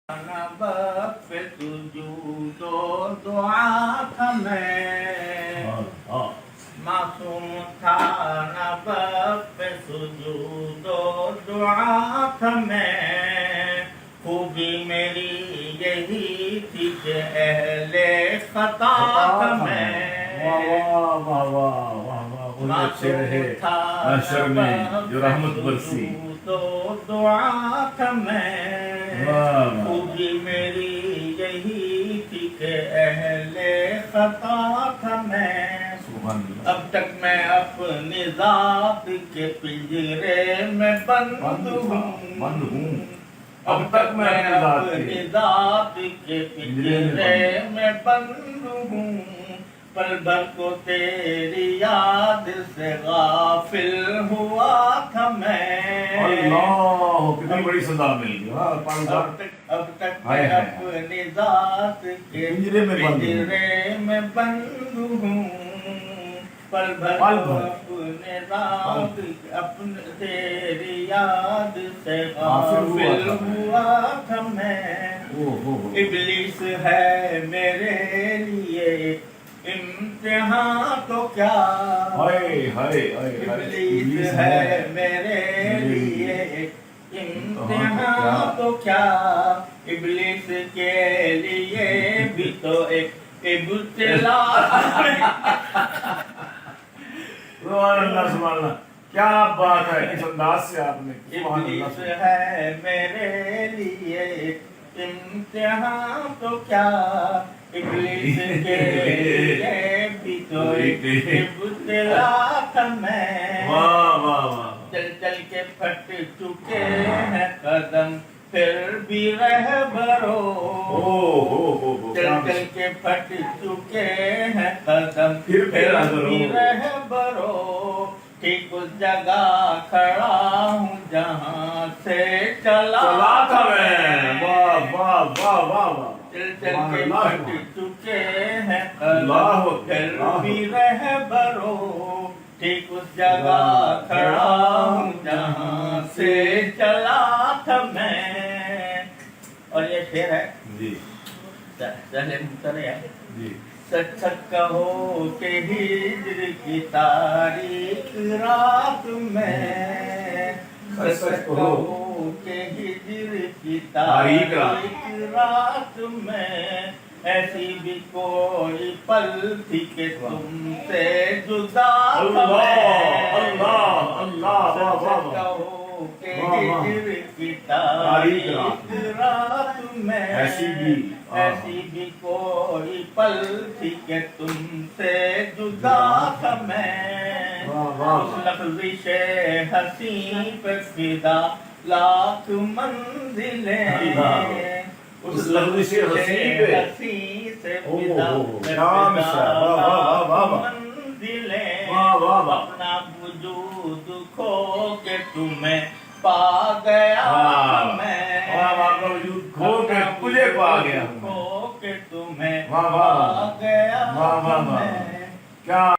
نبت پہ سجود و دعا تھا میں معصوم تھا نبت پہ سجود و دعا تھا میں خوبی میری یہی تھی کہ اہل خطا تھا میں معصوم تھا نبت پہ سجود و دعا تھا میں خوبی میری یہی تھی کہ اہل خطا تھا میں اب تک میں اپنی ذات کے پنجرے میں بند ہوں اب تک میں اپنی ذات کے پنجرے میں بند ہوں پل بھر کو تیری یاد سے غافل ہوا تھا میں اللہ کتنی بڑی صدا مل گئی اب تک میں اپنی ذات کے پنجرے میں بند ہوں پل بھر کو اپنے ذات اپنے تیری یاد سے غافل ہوا تھا میں ابلیس ہے میرے لیے امتحان تو کیا ابلیس ہے میرے لیے امتحان تو کیا ابلیس کے لیے بھی تو ایک ابتلا سبحان اللہ کیا بات ہے اس انداز سے آپ نے ابلیس ہے میرے لیے امتحان تو کیا ابلیس کے لیے بھی تو ایک ابتلا تھا میں چل چل کے پھٹ چکے ہیں قدم پھر بھی رہبرو چل چل کے پھٹ چکے ہیں قدم پھر بھی رہبرو ٹھیک اس جگہ کھڑا ہوں جہاں سے چلا تھا میں چل چل کے پھٹ چکے ہیں قدم پھر بھی رہبرو ٹھیک اس جگہ کھڑا ہوں جہاں سے چلا تھا میں اور یہ شعر ہے چلے مطلع ہے سچ سچ کہو کہ ہجر کی تاریخ رات میں سچ سچ کہو کہ ہجر کی تاریخ رات میں ایسی بھی کوئی پل تھی کہ تم سے جدا تھا میں سچ سچ کہو کہ ہجر کی تاریخ رات میں ایسی بھی کوئی پل تھی کہ تم سے جدا تھا میں اس لفظ حسین پہ فدا لاکھ منزلیں اس لفظ حسین سے فدا منزلیں اپنا وجود کھو کے تمہیں پا گیا میں کھو کے تجھے پا گیا کھو کے تمہیں پا گیا میں کیا